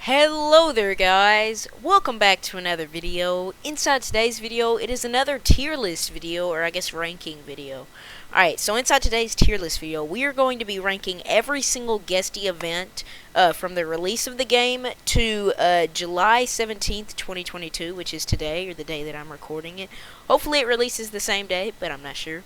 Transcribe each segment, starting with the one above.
Hello there guys, welcome back to another video. Inside today's video, it is another tier list video, or I guess ranking video. Alright, so inside today's tier list video, we are going to be ranking every single Guesty event from the release of the game to July 17th, 2022, which is today, or the day that I'm recording it. Hopefully it releases the same day, but I'm not sure.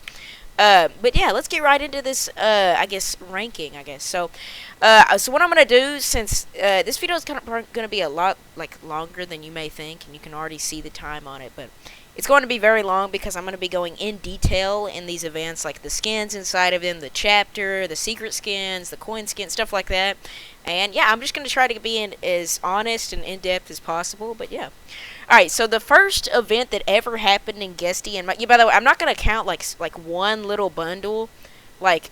But yeah, let's get right into this, I guess, ranking, So what I'm going to do, since this video is kind of going to be a lot, longer than you may think, and you can already see the time on it, but it's going to be very long because I'm going to be going in detail in these events, like the skins inside of them, the chapter, the secret skins, the coin skins, stuff like that. And yeah, I'm just going to try to be as honest and in-depth as possible, but yeah. Alright, so the first event that ever happened in Guesty, and by the way, I'm not going to count like one little bundle, like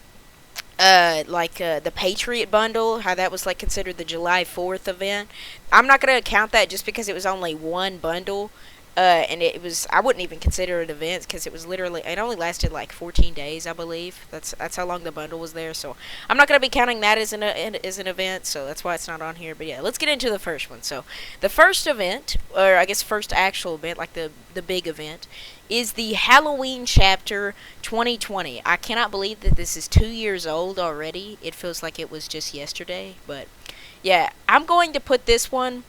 the Patriot bundle, how that was like considered the July 4th event. I'm not going to count that just because it was only one bundle. And I wouldn't even consider it events because it was literally, it only lasted like 14 days, I believe. That's how long the bundle was there. So I'm not going to be counting that as an event, so that's why it's not on here. But yeah, let's get into the first one. So the first event, or I guess first actual event, like the big event, is the Halloween chapter 2020. I cannot believe that this is 2 years old already. It feels like it was just yesterday, but yeah, I'm going to put this one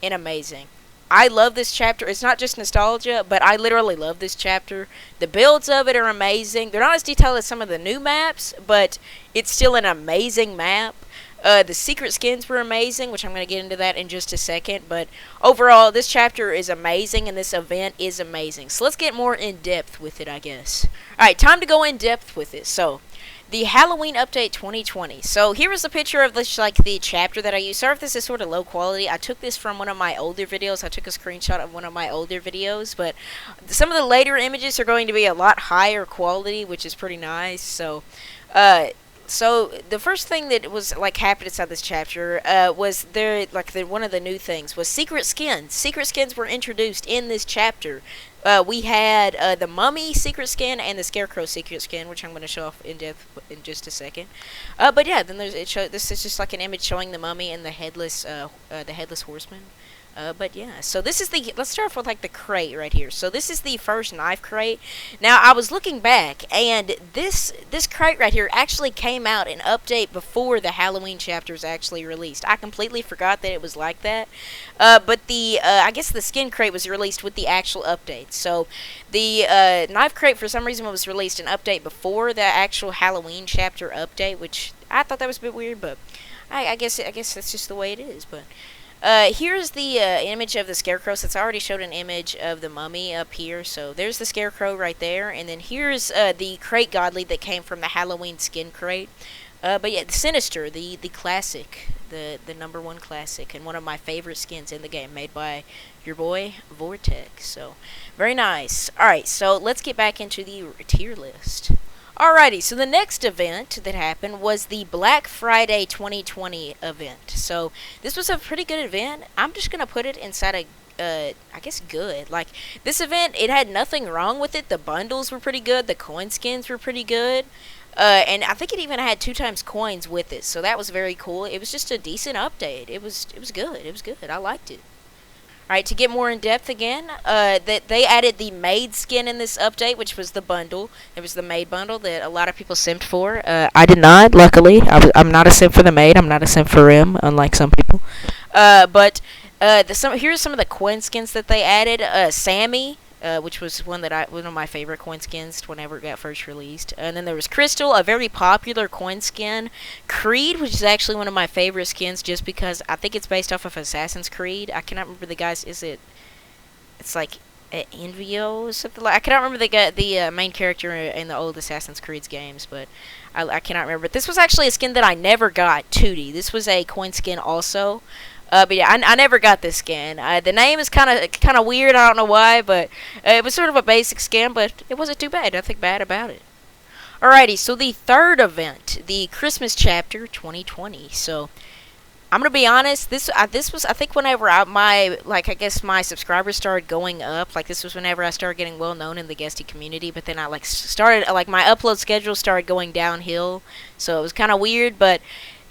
in amazing. I love this chapter. It's not just nostalgia, but I literally love this chapter. The builds of it are amazing. They're not as detailed as some of the new maps, but it's still an amazing map. The secret skins were amazing, which I'm going to get into that in just a second. But overall, this chapter is amazing, and this event is amazing. So let's get more in-depth with it, I guess. Alright, time to go in-depth with it. So the Halloween Update 2020. So here is a picture of this, the chapter that I used. Sorry if this is sort of low quality. I took this from one of my older videos. I took a screenshot of one of my older videos, but some of the later images are going to be a lot higher quality, which is pretty nice. So the first thing that was happened inside this chapter was one of the new things was secret skins. Secret skins were introduced in this chapter. We had the Mummy secret skin and the Scarecrow secret skin, which I'm going to show off in depth in just a second. But yeah, then this is just like an image showing the Mummy and the headless horseman. But yeah, so this is let's start off with the crate right here. So this is the first knife crate. Now I was looking back, and this crate right here actually came out an update before the Halloween chapters actually released. I completely forgot that it was like that. But I guess the skin crate was released with the actual update. So the knife crate for some reason was released an update before the actual Halloween chapter update, which I thought that was a bit weird, but I guess that's just the way it is. But here's the image of the Scarecrow. So it's already showed an image of the Mummy up here. So there's the Scarecrow right there. And then here's the crate godly that came from the Halloween skin crate. But yeah, the Sinister, the classic, the #1 classic, and one of my favorite skins in the game, made by your boy Vortex. So very nice. Alright, so let's get back into the tier list. Alrighty, so the next event that happened was the Black Friday 2020 event. So this was a pretty good event. I'm just going to put it inside I guess good. This event, it had nothing wrong with it. The bundles were pretty good. The coin skins were pretty good. And I think it even had 2x coins with it. So that was very cool. It was just a decent update. It was good. It was good. I liked it. Alright, to get more in depth again, that they added the maid skin in this update, which was the bundle. It was the maid bundle that a lot of people simped for. I did not, luckily. I'm not a simp for the maid. I'm not a simp for Rim, unlike some people. Here's some of the coin skins that they added. Sammy, which was one of my favorite coin skins whenever it got first released. And then there was Crystal, a very popular coin skin. Creed, which is actually one of my favorite skins, just because I think it's based off of Assassin's Creed. I cannot remember the guys. It's like Envio or something like. I cannot remember the main character in the old Assassin's Creed games, but I cannot remember. This was actually a skin that I never got. 2D. This was a coin skin also. But yeah, I never got this skin. The name is kind of weird. I don't know why, but it was sort of a basic skin, but it wasn't too bad. Nothing bad about it. Alrighty, so the third event, the Christmas chapter 2020. So I'm gonna be honest. This was, I think, whenever my subscribers started going up. This was whenever I started getting well known in the Guesty community. But then I started my upload schedule started going downhill. So it was kind of weird, but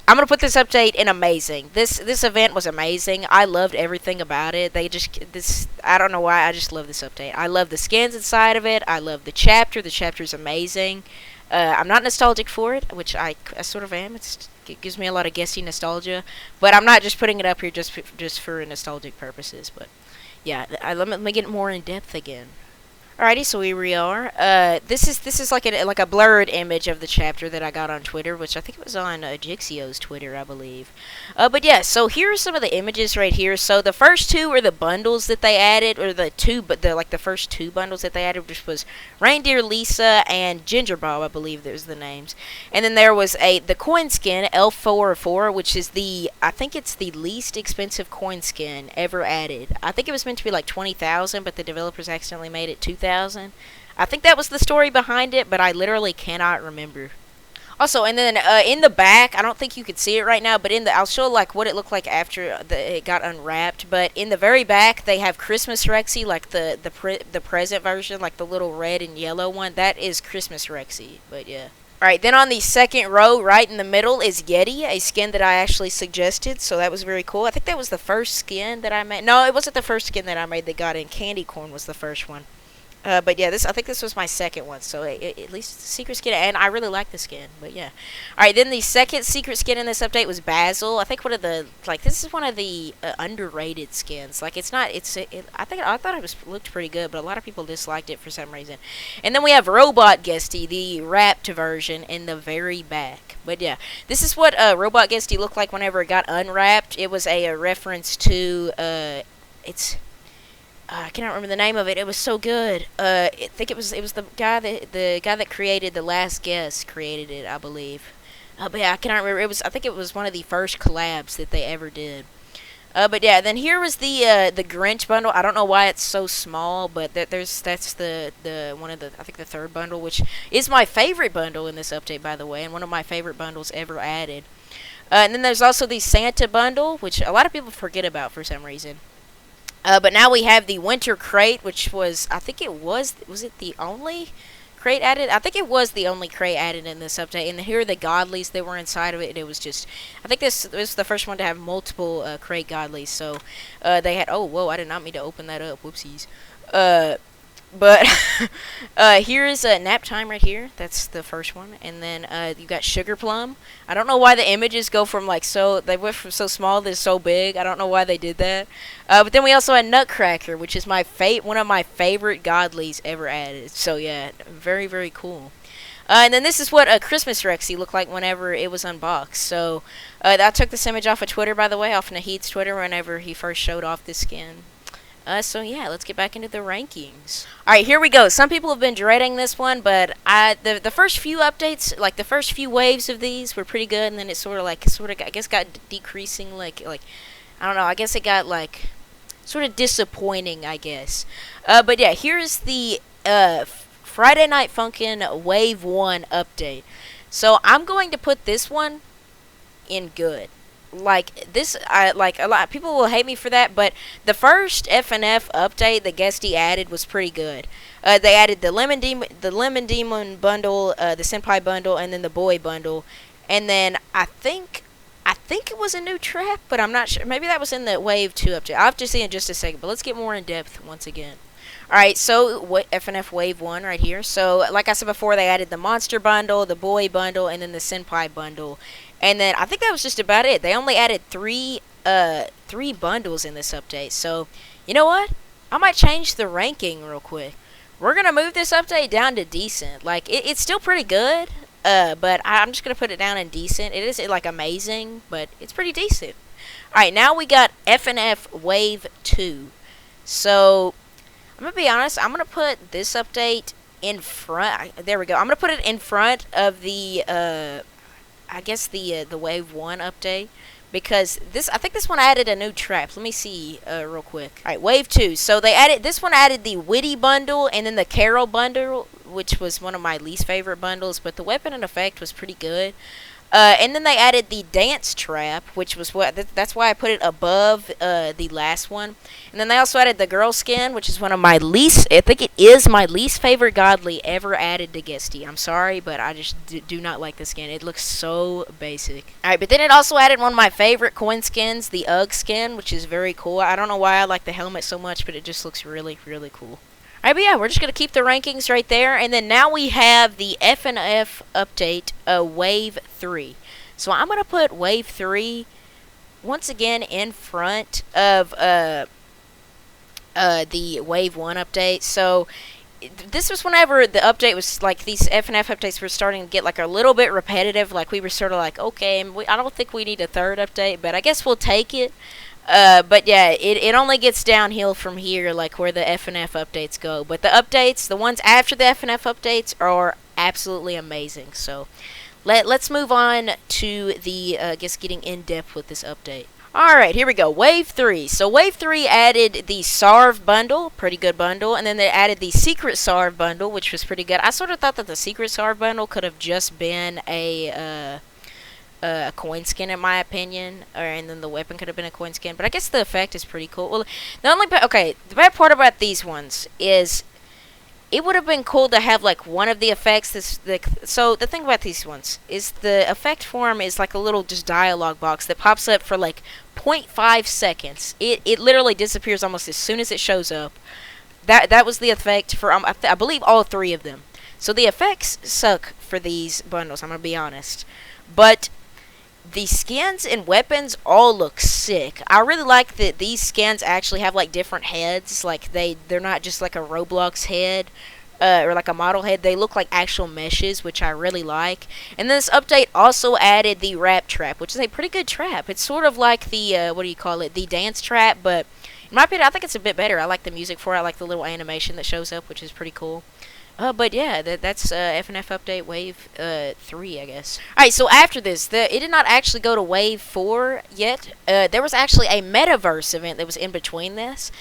I'm gonna put this update in amazing. This event was amazing. I loved everything about it. I don't know why, I just love this update. I love the skins inside of it. I love the chapter. The chapter's amazing. I'm not nostalgic for it, which I sort of am. It gives me a lot of Guesty nostalgia, but I'm not just putting it up here just for nostalgic purposes. But yeah, let me get more in depth again. Alrighty, so here we are. This is like a blurred image of the chapter that I got on Twitter, which I think it was on Jixxio's Twitter, I believe. But yeah, so here are some of the images right here. So the first two are the bundles that they added, or the first two bundles that they added, which was Reindeer Lisa and Ginger Bob, I believe those are the names. And then there was the coin skin L404, which is I think it's the least expensive coin skin ever added. I think it was meant to be like 20,000, but the developers accidentally made it 2,000. I think that was the story behind it, but I literally cannot remember. Also, and then in the back, I don't think you could see it right now, but I'll show like what it looked like after it got unwrapped. But in the very back, they have Christmas Rexy, like the present version, like the little red and yellow one. That is Christmas Rexy. But yeah. Alright, then on the second row, right in the middle, is Yeti, a skin that I actually suggested, so that was very cool. I think that was the first skin that I made. No, it wasn't the first skin that I made that got in. Candy Corn was the first one. But yeah, I think this was my second one, so at least secret skin, and I really like the skin, but yeah. Alright, then the second secret skin in this update was Basil. I think this is one of the underrated skins. Like, I thought it looked pretty good, but a lot of people disliked it for some reason. And then we have Robot Guesty, the wrapped version, in the very back. But yeah, this is what Robot Guesty looked like whenever it got unwrapped. It was a reference to, I cannot remember the name of it. It was so good. I think it was the guy that created The Last Guest created it, I believe. But yeah, I cannot remember. I think it was one of the first collabs that they ever did. But yeah, then here was the Grinch bundle. I don't know why it's so small, but that's the one of the, I think, the third bundle, which is my favorite bundle in this update, by the way, and one of my favorite bundles ever added. And then there's also the Santa bundle, which a lot of people forget about for some reason. But now we have the Winter Crate, which was, I think was it the only crate added? I think it was the only crate added in this update. And here are the godlies that were inside of it. It was just, I think this was the first one to have multiple crate godlies. So they had, oh, whoa, I did not mean to open that up. Whoopsies. But here is Nap Time right here. That's the first one. And then you got Sugar Plum. I don't know why the images go from they went from so small to so big. I don't know why they did that. But then we also had Nutcracker, which is one of my favorite godlies ever added. So yeah, very, very cool. And then this is what Christmas Rexy looked like whenever it was unboxed. So I took this image off of Twitter, by the way, off Nahid's Twitter whenever he first showed off this skin. So yeah, let's get back into the rankings. Alright, here we go. Some people have been dreading this one, but the first few updates, like the first few waves of these were pretty good, and then it sort of I guess got decreasing, like I don't know, I guess it got sort of disappointing, I guess. But yeah, here's the Friday Night Funkin' Wave 1 update. So I'm going to put this one in good. Like this, a lot of people will hate me for that, but the first FNF update that Guesty added was pretty good. They added the Lemon Demon bundle, the Senpai bundle, and then the Boy bundle, and then I think it was a new trap, but I'm not sure. Maybe that was in the Wave 2 update. I'll have to see in just a second, but let's get more in depth once again. Alright, so FNF Wave 1 right here. So, like I said before, they added the Monster bundle, the Boy bundle, and then the Senpai bundle. And then I think that was just about it. They only added three bundles in this update. So, you know what? I might change the ranking real quick. We're going to move this update down to decent. Like, it's still pretty good, but I'm just going to put it down in decent. It isn't, amazing, but it's pretty decent. Alright, now we got FNF Wave 2. So, I'm going to be honest. I'm going to put this update in front. There we go. I'm going to put it in front of the, I guess the Wave 1 update, because I think this one added a new trap. Let me see real quick. Alright, Wave 2. So this one added the Witty bundle and then the Carol bundle, which was one of my least favorite bundles, but the weapon and effect was pretty good. And then they added the dance trap, which was that's why I put it above the last one. And then they also added the girl skin, which is one of my least, I think it is my least favorite godly ever added to Guesty. I'm sorry, but I just do not like the skin. It looks so basic. Alright, but then it also added one of my favorite coin skins, the UGG skin, which is very cool. I don't know why I like the helmet so much, but it just looks really, really cool. Alright, but yeah, we're just going to keep the rankings right there. And then now we have the FNF update, Wave 3. So I'm going to put Wave 3 once again in front of the Wave 1 update. So this was whenever the update was, like, these FNF updates were starting to get, like, a little bit repetitive. Like, we were sort of like, okay, I don't think we need a third update, but I guess we'll take it. But yeah, it only gets downhill from here, like where the FNF updates go. But the updates, the ones after the FNF updates, are absolutely amazing. So let's move on to the, I guess, getting in depth with this update. Alright, here we go. Wave 3. So Wave 3 added the SARV bundle, pretty good bundle, and then they added the Secret SARV bundle, which was pretty good. I sort of thought that the Secret SARV bundle could have just been a coin skin, in my opinion, and then the weapon could have been a coin skin, but I guess the effect is pretty cool. Well, the bad part about these ones is it would have been cool to have, like, one of the effects. So the thing about these ones is the effect form is like a little just dialogue box that pops up for like 0.5 seconds. It literally disappears almost as soon as it shows up. That was the effect for I believe all three of them. So the effects suck for these bundles, I'm gonna be honest, but the skins and weapons all look sick. I really like that these skins actually have, like, different heads. Like, they're not just like a Roblox head or like a model head. They look like actual meshes, which I really like. And this update also added the rap trap, which is a pretty good trap. It's sort of like the the dance trap, but in my opinion, I think it's a bit better. I like the music for it. I like the little animation that shows up, which is pretty cool. But yeah, that's FNF update Wave 3, I guess. Alright, so after this, it did not actually go to Wave 4 yet. There was actually a Metaverse event that was in between this.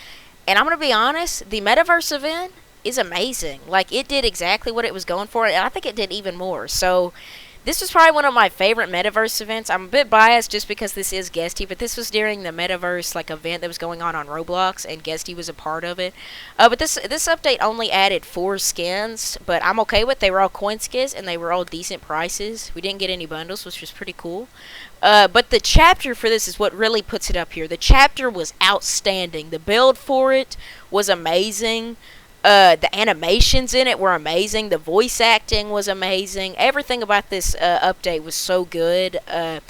And I'm going to be honest, the Metaverse event is amazing. Like, it did exactly what it was going for, and I think it did even more. So this was probably one of my favorite Metaverse events. I'm a bit biased just because this is Guesty, but this was during the Metaverse, like, event that was going on Roblox, and Guesty was a part of it. But this update only added 4 skins, but I'm okay with. They were all coin skins, and they were all decent prices. We didn't get any bundles, which was pretty cool. But the chapter for this is what really puts it up here. The chapter was outstanding. The build for it was amazing. The animations in it were amazing. The voice acting was amazing. Everything about this update was so good. The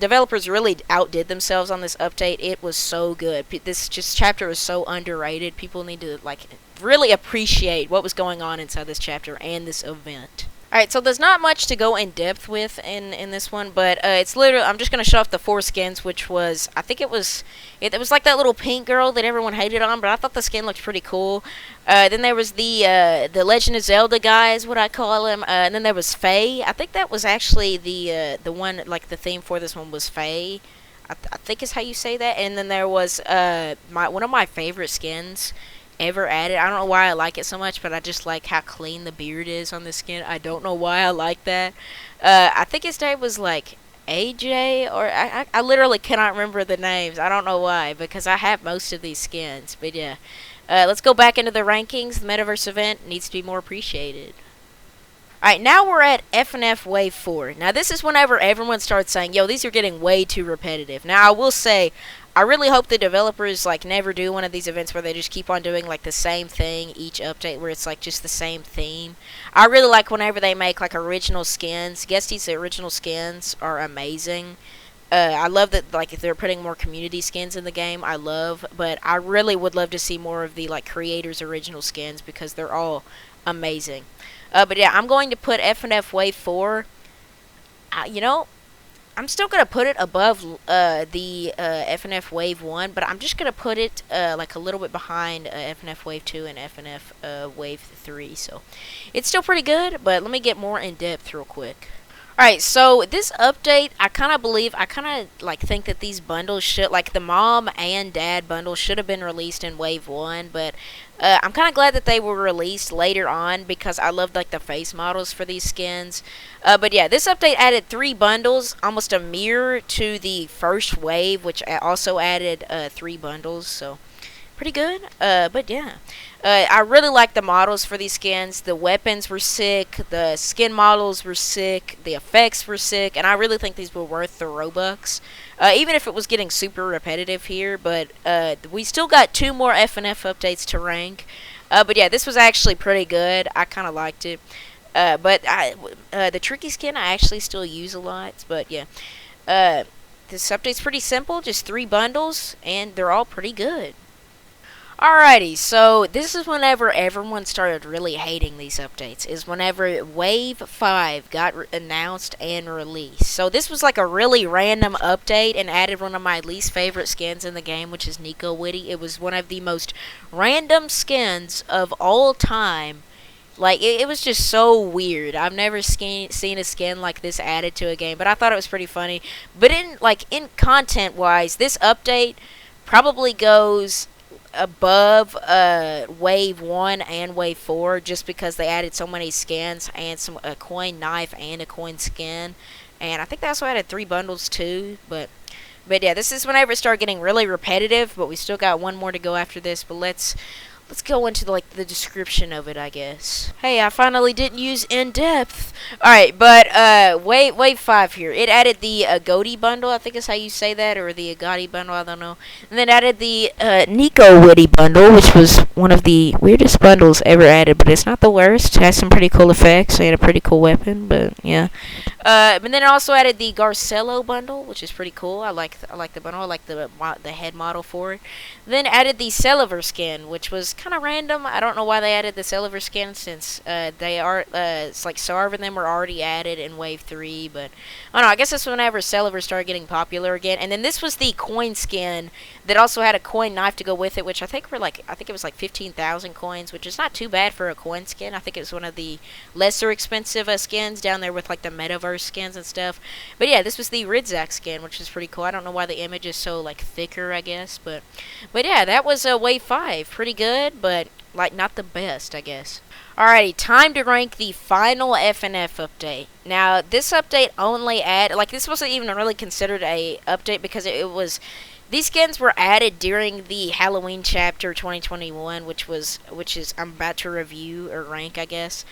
developers really outdid themselves on this update. It was so good. This chapter was so underrated. People need to, like, really appreciate what was going on inside this chapter and this event. Alright, so there's not much to go in depth with in this one, but it's literally, I'm just going to show off the 4 skins, which was, I think it was like that little pink girl that everyone hated on, but I thought the skin looked pretty cool. Then there was the Legend of Zelda guy, is what I call him, and then there was Faye. I think that was actually the one, like, the theme for this one was Faye. I think is how you say that. And then there was one of my favorite skins ever added. I don't know why I like it so much, but I just like how clean the beard is on the skin. I don't know why I like that. I think his name was like AJ, or I literally cannot remember the names. I don't know why, because I have most of these skins. But yeah, let's go back into the rankings. The Metaverse event needs to be more appreciated. Alright, now we're at FNF Wave 4. Now this is whenever everyone starts saying, yo, these are getting way too repetitive. Now I will say, I really hope the developers, like, never do one of these events where they just keep on doing, like, the same thing each update, where it's, like, just the same theme. I really like whenever they make, like, original skins. Guesty's original skins are amazing. I love that, like, if they're putting more community skins in the game, but I really would love to see more of the, like, creators' original skins, because they're all amazing. But yeah, I'm going to put FNF Wave 4, you know, I'm still going to put it above the FNF Wave 1, but I'm just going to put it like a little bit behind FNF Wave 2 and FNF Wave 3. So it's still pretty good, but let me get more in depth real quick. Alright, so this update, I kind of like think that these bundles should, like the mom and dad bundle should have been released in Wave 1, but I'm kind of glad that they were released later on because I loved like the face models for these skins. But yeah, this update added 3 bundles, almost a mirror to the first wave, which also added 3 bundles, so pretty good. But yeah. I really like the models for these skins. The weapons were sick, the skin models were sick, the effects were sick, and I really think these were worth the Robux. Even if it was getting super repetitive here, but we still got 2 more FNF updates to rank. But yeah, this was actually pretty good. I kind of liked it. But the tricky skin I actually still use a lot. But yeah, this update's pretty simple, just 3 bundles, and they're all pretty good. Alrighty, so this is whenever everyone started really hating these updates, is whenever Wave 5 got announced and released. So this was like a really random update and added one of my least favorite skins in the game, which is KuiteKaleb. It was one of the most random skins of all time. Like, it was just so weird. I've never seen a skin like this added to a game, but I thought it was pretty funny. But in content-wise, this update probably goes above Wave 1 and Wave 4 just because they added so many skins and a coin knife and a coin skin. And I think they also added 3 bundles too. But yeah, this is whenever it started getting really repetitive, but we still got 1 more to go after this. But let's go into the description of it, I guess. Hey, I finally didn't use in-depth. Alright, but Wave 5 here. It added the Goatee bundle, I think is how you say that, or the Gotti bundle, I don't know. And then added the KuiteKaleb bundle, which was one of the weirdest bundles ever added, but it's not the worst. It has some pretty cool effects. They had a pretty cool weapon, but yeah. But then it also added the Garcello bundle, which is pretty cool. I like the bundle. I like the head model for it. Then added the Celiver skin, which was kind of random. I don't know why they added the Celiver skin since they are it's like Sarv and them were already added in Wave 3. But I don't know. I guess this was whenever Celiver started getting popular again. And then this was the coin skin that also had a coin knife to go with it, which I think it was like 15,000 coins, which is not too bad for a coin skin. I think it was one of the lesser expensive skins down there with like the Metaverse skins and stuff. But yeah, this was the Ridzak skin, which is pretty cool. I don't know why the image is so like thicker, I guess, but yeah, that was Wave 5. Pretty good, but like not the best, I guess. Alrighty, time to rank the final FNF update. Now, this update only this wasn't even really considered a update because it was. These skins were added during the Halloween chapter 2021, which is I'm about to review or rank, I guess.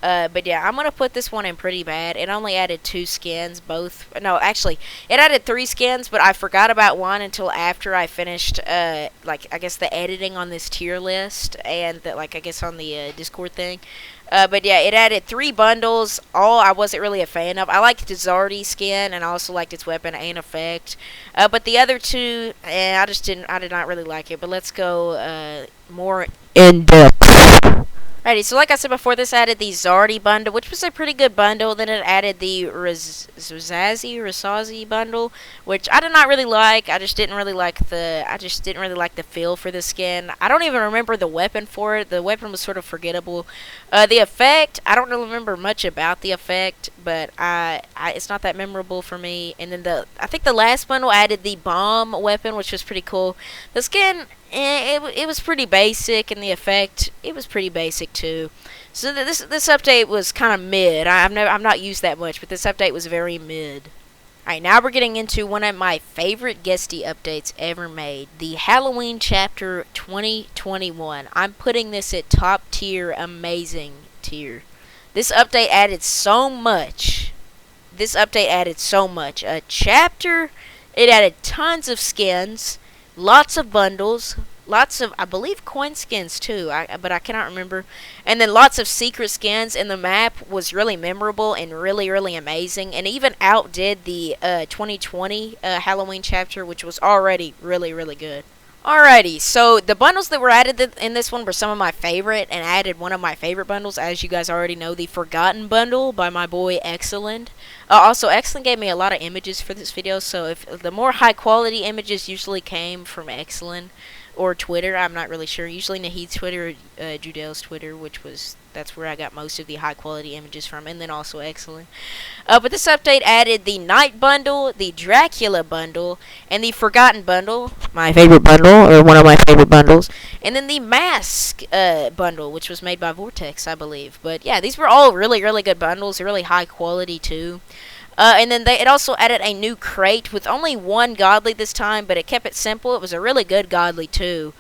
But yeah, I'm gonna put this one in pretty bad. It only added 2 skins, actually, it added 3 skins, but I forgot about one until after I finished, I guess the editing on this tier list and I guess on the Discord thing. But yeah, it added 3 bundles. All I wasn't really a fan of. I liked the Zardy skin, and I also liked its weapon and effect. But the other 2, I did not really like it. But let's go more in depth. Alrighty, so like I said before, this added the Zardy bundle, which was a pretty good bundle. Then it added the Rasazi bundle, which I did not really like. I just didn't really like the feel for the skin. I don't even remember the weapon for it. The weapon was sort of forgettable. The effect, I don't really remember much about the effect, but it's not that memorable for me. And then I think the last bundle added the bomb weapon, which was pretty cool. The skin, it was pretty basic, and the effect, it was pretty basic too. So this update was kind of mid. I've not used that much, but this update was very mid. Alright, now we're getting into one of my favorite Guesty updates ever made, the Halloween chapter 2021. I'm putting this at top tier, amazing tier. This update added so much. A chapter, it added tons of skins, lots of bundles, lots of, I believe, coin skins too, but I cannot remember. And then lots of secret skins, and the map was really memorable and really, really amazing, and even outdid the 2020 Halloween chapter, which was already really, really good. Alrighty, so the bundles that were added in this one were some of my favorite, and added one of my favorite bundles, as you guys already know, the Forgotten bundle by my boy Excellent. Also, Excellent gave me a lot of images for this video, so if the more high quality images usually came from Excellent, or Twitter. I'm not really sure. Usually Nahid's Twitter or Judelle's Twitter, that's where I got most of the high quality images from, and then also Excellent. But this update added the Night Bundle, the Dracula Bundle, and the Forgotten Bundle, my favorite bundle, or one of my favorite bundles, and then the Mask Bundle, which was made by Vortex, I believe. But yeah, these were all really, really good bundles, really high quality too. And then it also added a new crate with only one godly this time, but it kept it simple. It was a really good godly too.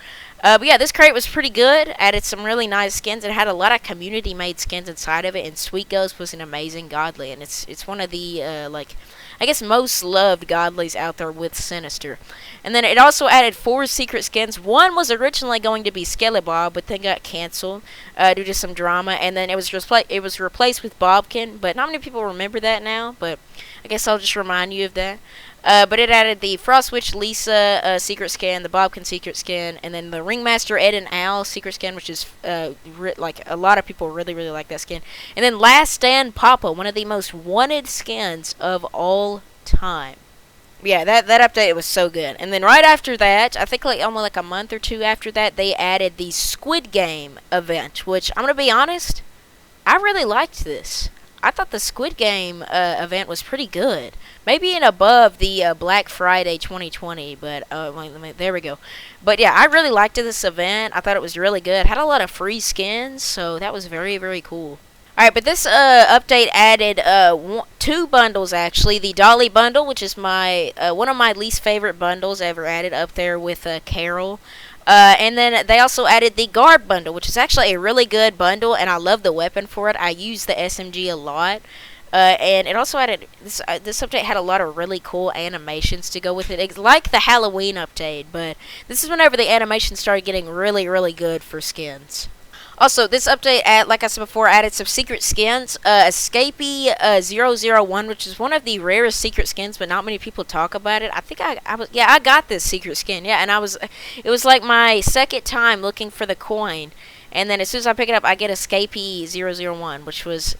But yeah, this crate was pretty good. Added some really nice skins. It had a lot of community-made skins inside of it, and Sweet Ghost was an amazing godly, and it's one of the I guess most loved godlies out there with Sinister. And then it also added 4 secret skins. One was originally going to be Skelebaw, but then got canceled due to some drama, and then it was replaced with Bobkin. But not many people remember that now. But I guess I'll just remind you of that. But it added the Frostwitch Lisa secret skin, the Bobkin secret skin, and then the Ringmaster Ed and Al secret skin, which is like a lot of people really, really like that skin. And then Last Stand Papa, one of the most wanted skins of all time. Yeah, that update was so good. And then right after that, I think like almost like a month or two after that, they added the Squid Game event, which I'm gonna be honest, I really liked this. I thought the Squid Game event was pretty good. Maybe in above the Black Friday 2020, but there we go. But yeah, I really liked this event. I thought it was really good. Had a lot of free skins, so that was very, very cool. Alright, but this update added 2 bundles actually. The Dolly bundle, which is my one of my least favorite bundles ever added, up there with Carol. And then they also added the Guard bundle, which is actually a really good bundle, and I love the weapon for it. I use the SMG a lot. And it also added, this update had a lot of really cool animations to go with it. It's like the Halloween update, but this is whenever the animations started getting really, really good for skins. Also, this update, like I said before, added some secret skins. Escapee 001, which is one of the rarest secret skins, but not many people talk about it. I think I got this secret skin. Yeah, and it was like my second time looking for the coin. And then as soon as I pick it up, I get Escapee 001, which was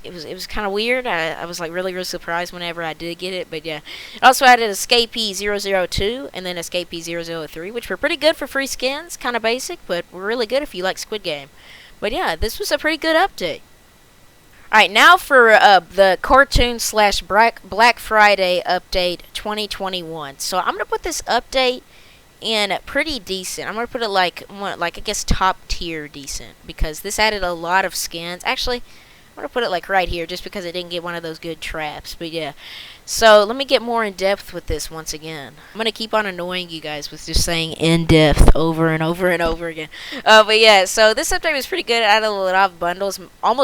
kind of weird. I was like really, really surprised whenever I did get it. But yeah, it also added Escapee 002 and then Escapee 003, which were pretty good for free skins. Kind of basic, but were really good if you like Squid Game. But yeah, this was a pretty good update. Alright, now for the cartoon/Black Friday update 2021. So I'm going to put this update in pretty decent. I'm going to put it like I guess top tier decent, because this added a lot of skins. Actually, I'm going to put it like right here just because it didn't get one of those good traps. But yeah, so let me get more in depth with this once again. I'm going to keep on annoying you guys with just saying in depth over and over and over again. But yeah, so this update was pretty good. It added a lot of bundles. All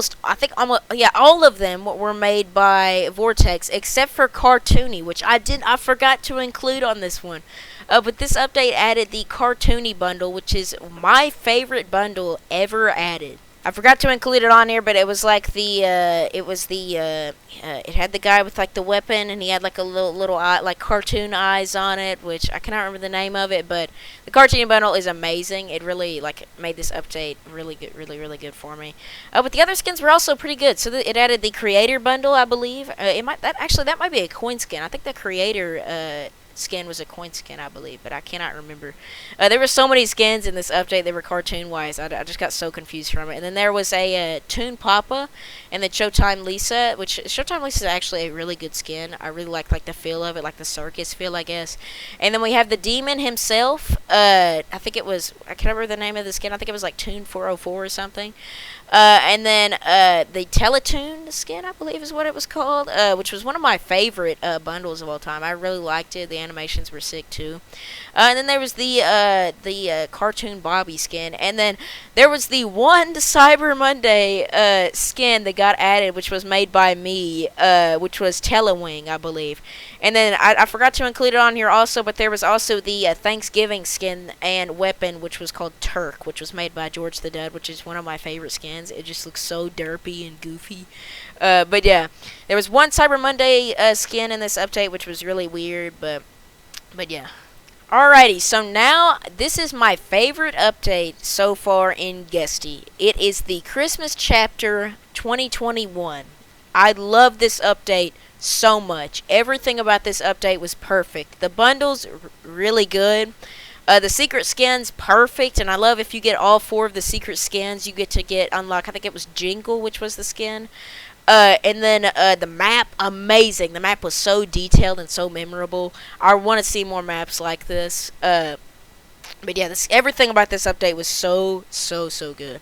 of them were made by Vortex except for Cartoony, which I forgot to include on this one. But this update added the Cartoony bundle, which is my favorite bundle ever added. I forgot to include it on here, but it was like it had the guy with like the weapon, and he had like a little eye, like cartoon eyes on it, which I cannot remember the name of it, but the Cartoony bundle is amazing. It really made this update really good, really good for me. But the other skins were also pretty good. So it added the Creator bundle, I believe. That might be a coin skin. I think the Creator skin was a coin skin, I believe, but I cannot remember. There were so many skins in this update. They were cartoon wise. I just got so confused from it. And then there was a Toon Papa and the Showtime Lisa, which Showtime Lisa is actually a really good skin. I really like the feel of it, like the circus feel, I guess. And then we have the Demon himself. I think it was, I can't remember the name of the skin. I think it was like Toon 404 or something. And then the Teletoon skin, I believe is what it was called, which was one of my favorite bundles of all time. I really liked it. The animations were sick too. And then there was the Cartoon Bobby skin, and then there was the one Cyber Monday skin that got added, which was made by me, which was Telewing, I believe. And then I forgot to include it on here also, but there was also the Thanksgiving skin and weapon, which was called Turk, which was made by George the Dud, which is one of my favorite skins. It just looks so derpy and goofy. But yeah, there was one Cyber Monday skin in this update, which was really weird, but yeah. Alrighty, so now this is my favorite update so far in Guesty. It is the Christmas Chapter 2021. I love this update so much. Everything about this update was perfect. The bundles really good. The secret skins, perfect, and I love if you get all 4 of the secret skins, you get to unlock, I think it was Jingle, which was the skin. And then the map, amazing. The map was so detailed and so memorable. I want to see more maps like this. But yeah, everything about this update was so good.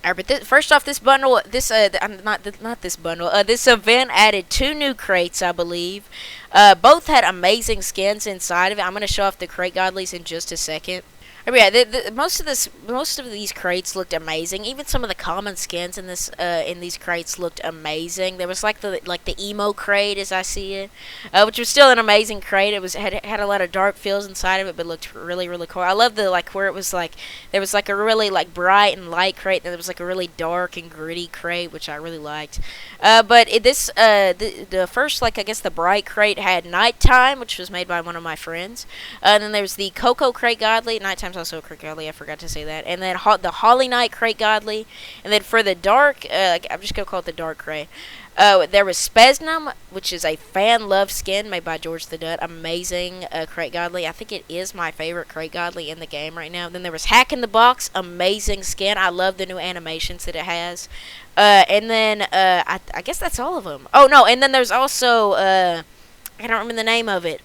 Alright, but first off, this bundle, this not this bundle, this event added 2 new crates, I believe. Both had amazing skins inside of it. I'm gonna show off the crate godlies in just a second. Yeah, most of these crates looked amazing. Even some of the common skins in these crates looked amazing. There was like the emo crate, as I see it, which was still an amazing crate. It had a lot of dark feels inside of it, but looked really cool. I love the where it was there was a really bright and light crate, and there was a really dark and gritty crate, which I really liked. But the first I guess the bright crate had nighttime, which was made by one of my friends. And then there's the Cocoa crate godly. Nighttime's also a crate godly. I forgot to say that. And then the Holly Knight crate godly. And then for the dark, I'm just gonna call it the dark crate. There was Spesnum, which is a fan-loved skin made by George the Dut. Amazing crate godly. I think it is my favorite crate godly in the game right now. Then there was Hack in the Box, amazing skin. I love the new animations that it has. And then I guess that's all of them. Oh no, and then there's also I don't remember the name of it.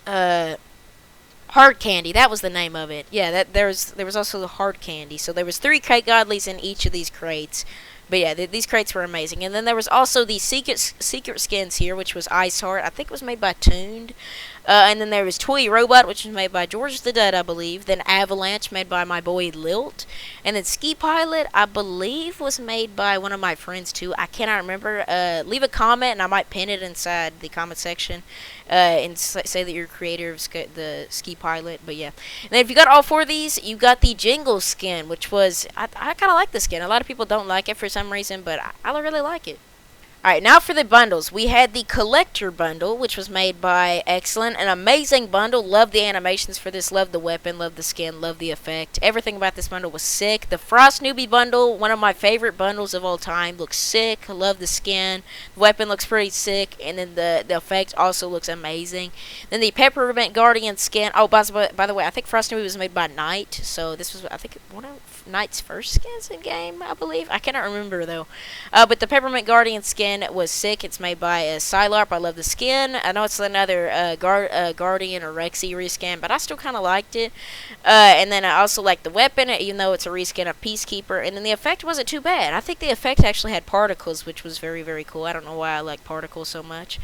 Hard Candy, that was the name of it. Yeah, there was also the Hard Candy. So there was 3 crate godlies in each of these crates. But yeah, these crates were amazing. And then there was also the secret skins here, which was Ice Heart. I think it was made by Tuned. And then there was Toy Robot, which was made by George the Dud, I believe. Then Avalanche, made by my boy Lilt. And then Ski Pilot, I believe, was made by one of my friends, too. I cannot remember. Leave a comment, and I might pin it inside the comment section. And say that you're creator of the Ski Pilot. But yeah. And then if you got all 4 of these, you got the Jingle skin, which was... I kind of like the skin. A lot of people don't like it for some reason, but I really like it. Alright, now for the bundles. We had the Collector Bundle, which was made by Excellent. An amazing bundle. Love the animations for this. Love the weapon. Love the skin. Love the effect. Everything about this bundle was sick. The Frost Newbie Bundle, one of my favorite bundles of all time. Looks sick. Love the skin. The weapon looks pretty sick. And then the effect also looks amazing. Then the Peppermint Guardian skin. Oh, by the way, I think Frost Newbie was made by Knight. So this was, I think, one of Knight's first skins in game, I believe. I cannot remember, though. But the Peppermint Guardian skin was sick. It's made by Sylarp. I love the skin. I know it's another Guardian or Rexy reskin, but I still kind of liked it. And then I also like the weapon, even though it's a reskin of Peacekeeper. And then the effect wasn't too bad. I think the effect actually had particles, which was very cool. I don't know why I like particles so much.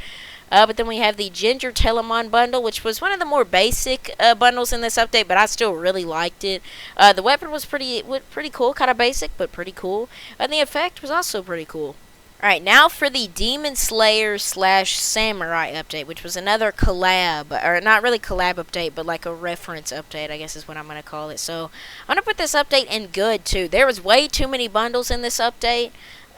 But then we have the Ginger Telemon bundle, which was one of the more basic bundles in this update, but I still really liked it. The weapon was pretty cool, kind of basic, but pretty cool. And the effect was also pretty cool. Alright, now for the Demon Slayer / Samurai update, which was another collab, or not really collab update, but like a reference update, I guess is what I'm going to call it. So, I'm going to put this update in good, too. There was way too many bundles in this update.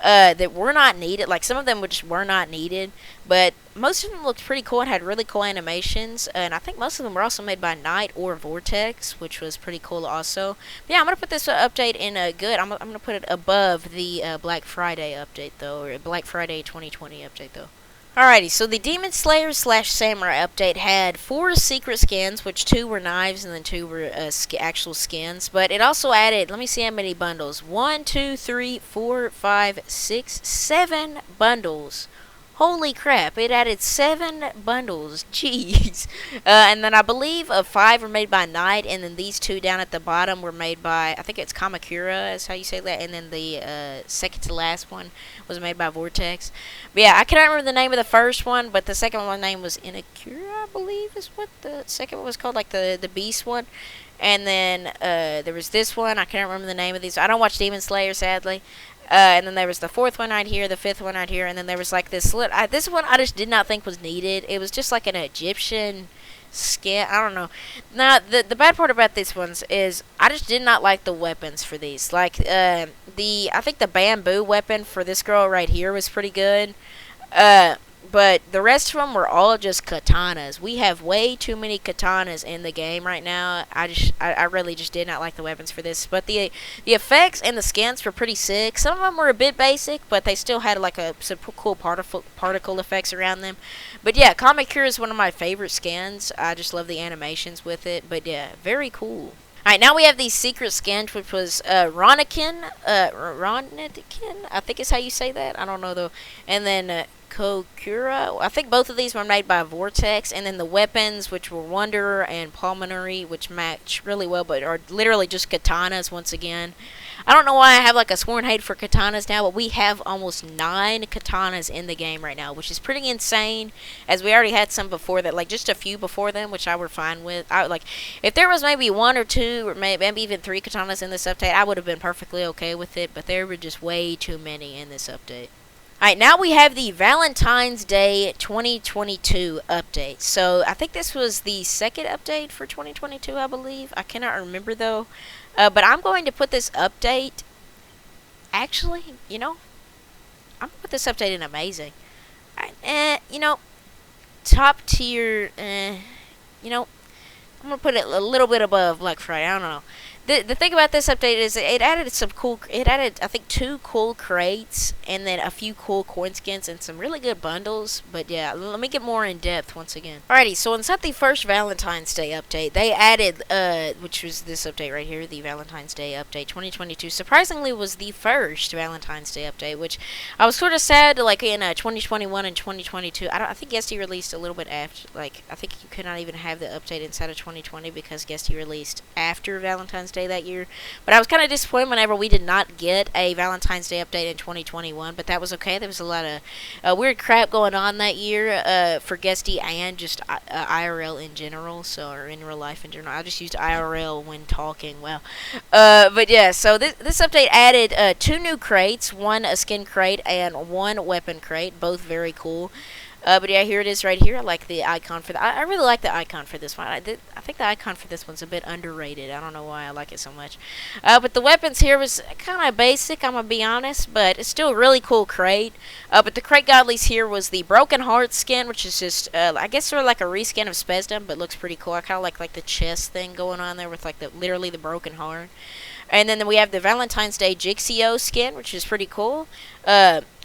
That were not needed. Like, some of them were not needed, but most of them looked pretty cool and had really cool animations, and I think most of them were also made by Knight or Vortex, which was pretty cool also. But yeah, I'm going to put this update in good. I'm going to put it above the Black Friday update, though, or Black Friday 2020 update, though. Alrighty, so the Demon Slayer / Samurai update had 4 secret skins, which 2 were knives and then 2 were actual skins. But it also added, let me see how many bundles. 1, 2, 3, 4, 5, 6, 7 bundles. Holy crap, it added 7 bundles. Jeez. And then I believe 5 were made by Knight, and then these 2 down at the bottom were made by, I think it's Kamakura, is how you say that, and then the second to last one was made by Vortex. But yeah, I cannot remember the name of the first one, but the second one's name was Inakura, I believe is what the second one was called, like the Beast one. And then there was this one, I can't remember the name of these. I don't watch Demon Slayer, sadly. And then there was the 4th one right here, the 5th one right here, and then there was like this this one I just did not think was needed. It was just like an Egyptian skin. I don't know. Now, the bad part about these ones is I just did not like the weapons for these. Like, I think the bamboo weapon for this girl right here was pretty good. but the rest of them were all just katanas. We have way too many katanas in the game right now. I really just did not like the weapons for this. But the effects and the skins were pretty sick. Some of them were a bit basic, but they still had like some cool particle effects around them. But yeah, Kamakura is one of my favorite skins. I just love the animations with it. But yeah, very cool. Alright, now we have these secret skins, which was Ronikin, I think is how you say that. I don't know though. And then Kokura. I think both of these were made by Vortex. And then the weapons, which were Wanderer and Pulmonary, which match really well, but are literally just katanas once again. I don't know why I have like a sworn hate for katanas now, but we have almost 9 katanas in the game right now, which is pretty insane, as we already had some before that, like just a few before them, which I were fine with. Like, if there was maybe 1 or 2 or maybe even 3 katanas in this update, I would have been perfectly okay with it, but there were just way too many in this update. Alright, now we have the Valentine's Day 2022 update. So, I think this was the second update for 2022, I believe. I cannot remember, though. But I'm going to put this update... Actually, you know, I'm going to put this update in Amazing. You know, top tier... you know, I'm going to put it a little bit above Black Friday. I don't know. The thing about this update is it added I think 2 cool crates and then a few cool coin skins and some really good bundles. But yeah, let me get more in depth once again. Alrighty, so inside the first Valentine's Day update, they added, which was this update right here, the Valentine's Day update 2022. Surprisingly, was the first Valentine's Day update, which I was sort of sad, like in 2021 and 2022. I think Guesty released a little bit after, like, I think you could not even have the update inside of 2020 because Guesty released after Valentine's Day that year. But I was kind of disappointed whenever we did not get a Valentine's Day update in 2021, but that was okay. There was a lot of weird crap going on that year for Guesty and just IRL in general, or in real life in general. I just used IRL when talking. Well, but yeah, so this update added 2 new crates, 1 a skin crate and 1 weapon crate, both very cool. But yeah, here it is right here. I like the icon for I really like the icon for this one. I think the icon for this one's a bit underrated. I don't know why I like it so much. But the weapons here was kind of basic, I'm going to be honest. But it's still a really cool crate. But the crate godlies here was the Broken Heart skin, which is just, I guess sort of like a reskin of Spezdom, but looks pretty cool. I kind of like the chest thing going on there with like literally the broken heart. And then we have the Valentine's Day Jixxio skin, which is pretty cool.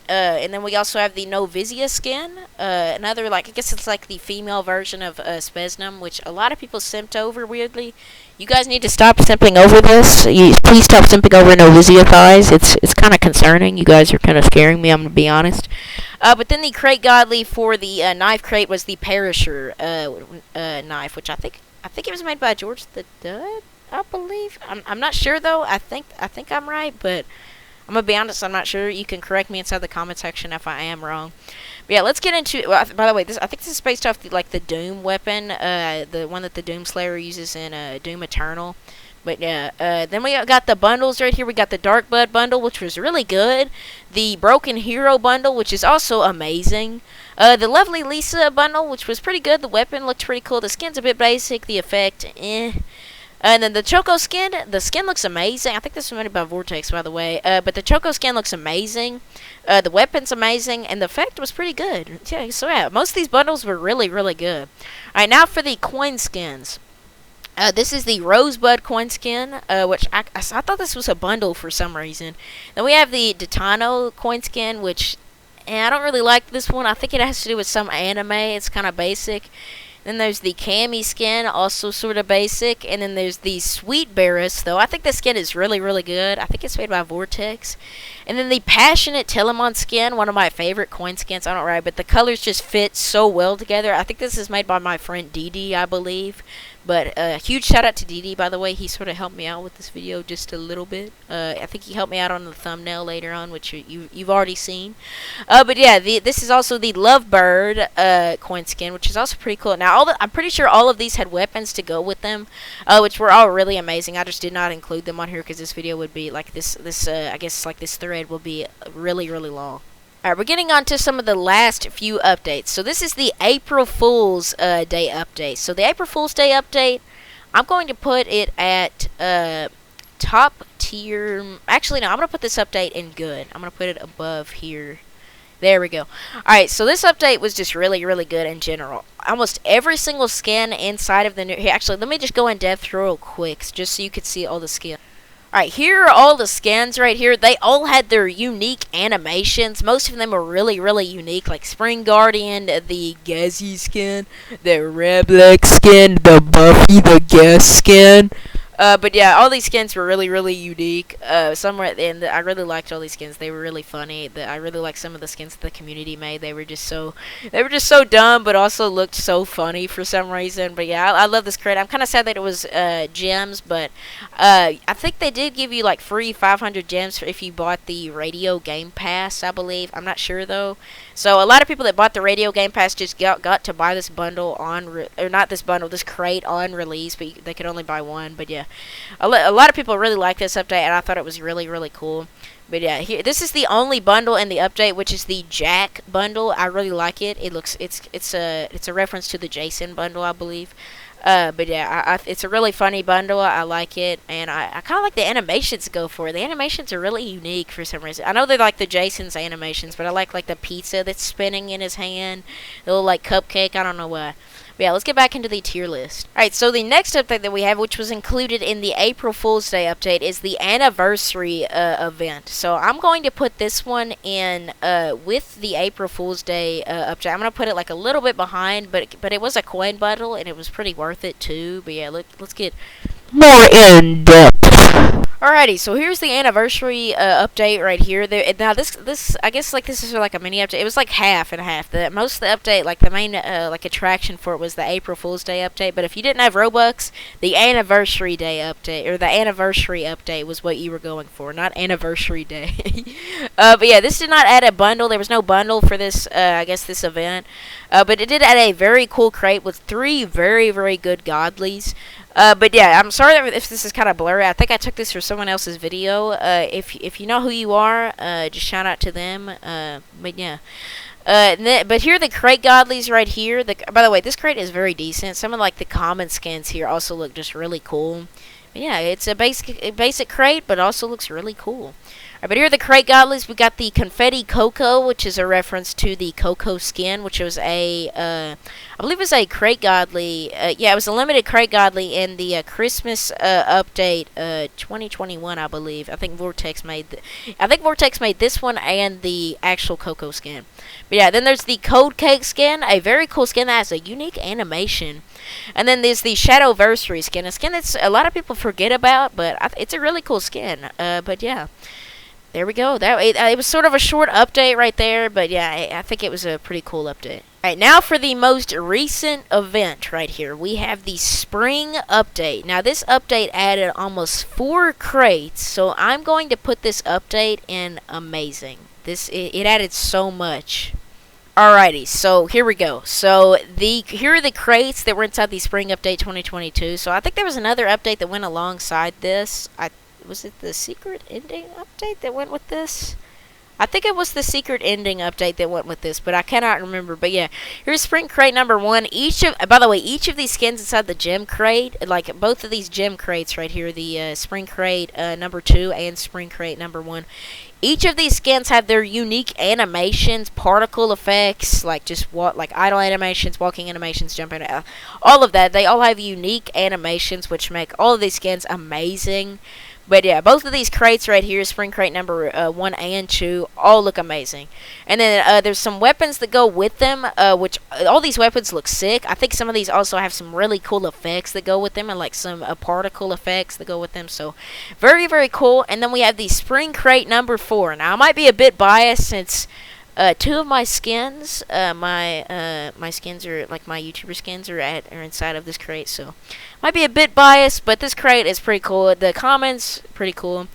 And then we also have the Novizia skin. Another, like, I guess it's like the female version of Spezdom, which a lot of people simped over, weirdly. You guys need to stop simping over this. Please stop simping over Novizia thighs. It's kind of concerning. You guys are kind of scaring me, I'm going to be honest. But then the crate godly for the knife crate was the Perisher knife, which I think it was made by George the Dud, I believe. I'm not sure, though. I think I'm right, but... I'm going to be honest, I'm not sure. You can correct me inside the comment section if I am wrong. But yeah, let's get into... Well, by the way, I think this is based off the Doom weapon, the one that the Doom Slayer uses in Doom Eternal. But yeah, then we got the bundles right here. We got the Dark Blood bundle, which was really good. The Broken Hero bundle, which is also amazing. The Lovely Lisa bundle, which was pretty good. The weapon looked pretty cool. The skin's a bit basic. The effect, And then the Choco skin, the skin looks amazing. I think this was made by Vortex, by the way. But the Choco skin looks amazing. The weapon's amazing. And the effect was pretty good. Yeah, so yeah, most of these bundles were really, really good. Alright, now for the coin skins. This is the Rosebud coin skin, which I thought this was a bundle for some reason. Then we have the Ditano coin skin, which I don't really like this one. I think it has to do with some anime. It's kind of basic. Then there's the Cami skin, also sort of basic. And then there's the Sweet Barris, though. I think this skin is really, really good. I think it's made by Vortex. And then the Passionate Telemon skin, one of my favorite coin skins. I don't know, but the colors just fit so well together. I think this is made by my friend DD, I believe. But huge shout out to DD, by the way. He sort of helped me out with this video just a little bit. I think he helped me out on the thumbnail later on, which you've already seen. But yeah, this is also the Lovebird coin skin, which is also pretty cool. Now, I'm pretty sure all of these had weapons to go with them, which were all really amazing. I just did not include them on here because this video would be like I guess like this thread will be really, really long. Alright, we're getting on to some of the last few updates. So this is the April Fool's Day update. So the April Fool's Day update, I'm going to put it at top tier. Actually, no, I'm going to put this update in good. I'm going to put it above here There we go. Alright, so this update was just really, really good in general. Almost every single skin inside of the new... Here, actually, let me just go in depth real quick, just so you can see all the skins. Alright, here are all the skins right here. They all had their unique animations. Most of them were really, really unique. Like Spring Guardian, the Guesty skin, the Roblox skin, the Buffy the Guest skin. But yeah, all these skins were really, really unique. Some were, and I really liked all these skins. They were really funny. I really liked some of the skins that the community made. They were just so dumb, but also looked so funny for some reason. But yeah, I love this crate. I'm kind of sad that it was gems, but I think they did give you like free 500 gems if you bought the Radio Game Pass, I believe. I'm not sure though. So a lot of people that bought the Radio Game Pass just got to buy this bundle this crate on release, but they could only buy one. But yeah, a lot of people really like this update, and I thought it was really, really cool. But yeah, this is the only bundle in the update, which is the Jack bundle. I really like it. It's a reference to the Jason bundle, I believe. But yeah, it's a really funny bundle. I like it, and I kind of like the animations go for it. The animations are really unique for some reason. I know they're like the Jason's animations, but I like the pizza that's spinning in his hand, the little like cupcake. I don't know why. But yeah, let's get back into the tier list. Alright, so the next update that we have, which was included in the April Fool's Day update, is the anniversary event. So I'm going to put this one in with the April Fool's Day update. I'm going to put it like a little bit behind, but it was a coin bundle, and it was pretty worth it too. But yeah, let's get more in depth. Alrighty, so here's the anniversary update right here. Now this I guess like this is like a mini update. It was like half and half. Most of the update, like the main like attraction for it was the April Fool's Day update. But if you didn't have Robux, the anniversary day update or the anniversary update was what you were going for, not anniversary day. But yeah, this did not add a bundle. There was no bundle for this. I guess this event. But it did add a very cool crate with 3 very, very good godlies. But yeah, I'm sorry if this is kind of blurry. I think I took this from someone else's video. If you know who you are, just shout out to them. But yeah. But here are the crate godlies right here. By the way, this crate is very decent. Some of like the common skins here also look just really cool. But yeah, it's a basic crate, but also looks really cool. Alright, but here are the crate godlies. We got the Confetti Coco, which is a reference to the Coco skin, which was I believe it was a crate godly. Yeah, it was a limited crate godly in the Christmas update 2021, I believe. I think Vortex made this one and the actual Coco skin. But yeah, then there's the Code Cake skin, a very cool skin that has a unique animation. And then there's the Shadowversary skin, a skin that a lot of people forget about, but it's a really cool skin. But yeah. There we go. It was sort of a short update right there, but yeah, I think it was a pretty cool update. Alright, now for the most recent event right here. We have the Spring Update. Now, this update added almost 4 crates, so I'm going to put this update in Amazing. It added so much. Alrighty, so here we go. So here are the crates that were inside the Spring Update 2022. So I think there was another update that went alongside this. Was it the Secret Ending update that went with this? I think it was the Secret Ending update that went with this, but I cannot remember. But yeah, here's Spring Crate number 1. By the way, each of these skins inside the Gem Crate, like both of these Gem Crates right here, the Spring Crate number 2 and Spring Crate number 1, each of these skins have their unique animations, particle effects, like idle animations, walking animations, jumping, all of that. They all have unique animations, which make all of these skins amazing. But yeah, both of these crates right here, Spring Crate number 1 and 2, all look amazing. And then there's some weapons that go with them, which all these weapons look sick. I think some of these also have some really cool effects that go with them, and like some particle effects that go with them. So very, very cool. And then we have the Spring Crate number 4. Now I might be a bit biased since 2 of my skins, my skins are like my YouTuber skins are inside of this crate, so might be a bit biased, but this crate is pretty cool. The commons pretty cool,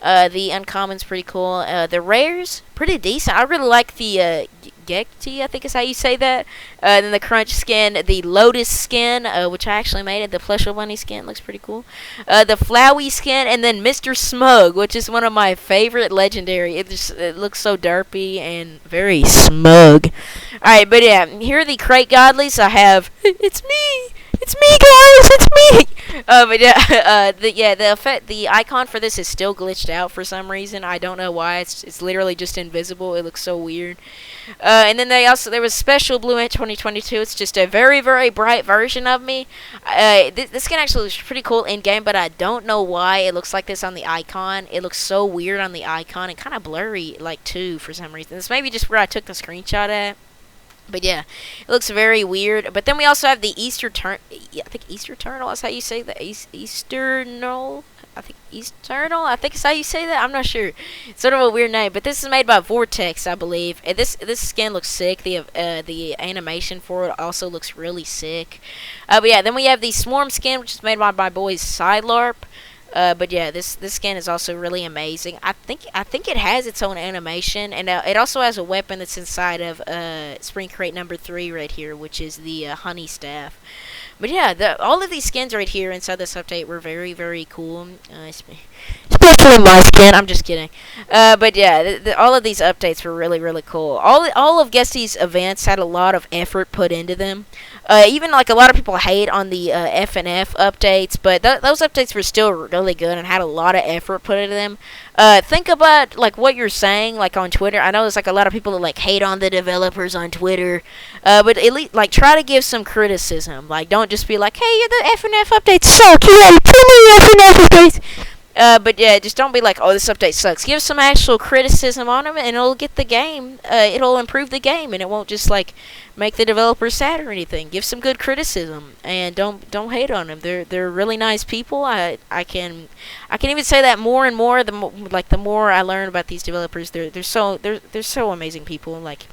the uncommons pretty cool, the rares pretty decent. I really like the Guesty, I think is how you say that. Then the Crunch skin, the Lotus skin, which I actually made it. The Plushie Bunny skin looks pretty cool. The Flowey skin, and then Mr. Smug, which is one of my favorite legendary. It looks so derpy and very smug. Alright, but yeah, here are the crate godlies. I have, it's me, It's me, guys. It's me. But yeah, the icon for this is still glitched out for some reason. I don't know why. It's literally just invisible. It looks so weird. And then there was Special Blue Ant 2022. It's just a very, very bright version of me. This skin actually looks pretty cool in game, but I don't know why it looks like this on the icon. It looks so weird on the icon and kind of blurry, like, too, for some reason. This may be just where I took the screenshot at. But yeah, it looks very weird. But then we also have the I think Easternal is how you say that. Easternal? I think Easternal? I think is how you say that. I'm not sure. It's sort of a weird name. But this is made by Vortex, I believe. And this skin looks sick. The animation for it also looks really sick. But yeah, then we have the Swarm skin, which is made by my boys Sidelarp. But yeah, this skin is also really amazing. I think it has its own animation, and it also has a weapon that's inside of Spring Crate number 3 right here, which is the Honey Staff. But yeah, all of these skins right here inside this update were very, very cool. Especially my skin. I'm just kidding. But yeah, all of these updates were really, really cool. All of Guesty's events had a lot of effort put into them. Even like a lot of people hate on the F&F updates, but those updates were still really good and had a lot of effort put into them. Think about like what you're saying, like on Twitter. I know there's like a lot of people that like hate on the developers on Twitter, but at least like try to give some criticism. Like don't just be like, hey, the F&F updates suck. You had too many F&F updates. But yeah, just don't be like, oh, this update sucks. Give some actual criticism on them, and it'll get the game. It'll improve the game, and it won't just like make the developers sad or anything. Give some good criticism, and don't hate on them. They're really nice people. I can even say that more and more. The more I learn about these developers, they're so amazing people. Like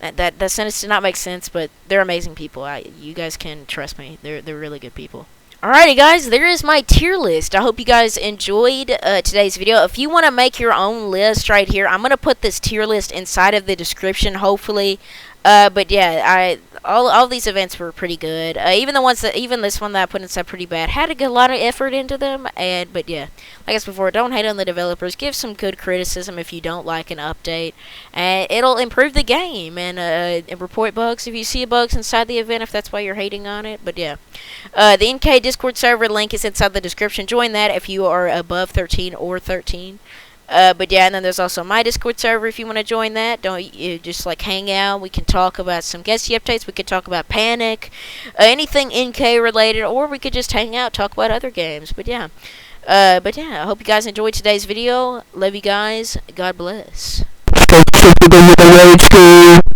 that sentence did not make sense, but they're amazing people. You guys can trust me. They're really good people. Alrighty guys, there is my tier list. I hope you guys enjoyed today's video. If you want to make your own list right here, I'm going to put this tier list inside of the description, hopefully. But yeah, all these events were pretty good. Even this one that I put inside pretty bad had a lot of effort into them. But yeah, like I said before, don't hate on the developers. Give some good criticism if you don't like an update, and it'll improve the game. And report bugs if you see bugs inside the event, if that's why you're hating on it. But yeah, the NK Discord server link is inside the description. Join that if you are above 13 or 13. But yeah, and then there's also my Discord server if you want to join that. Don't you just like hang out? We can talk about some Guesty updates. We could talk about Panik, anything NK related, or we could just hang out, talk about other games. But yeah, I hope you guys enjoyed today's video. Love you guys. God bless.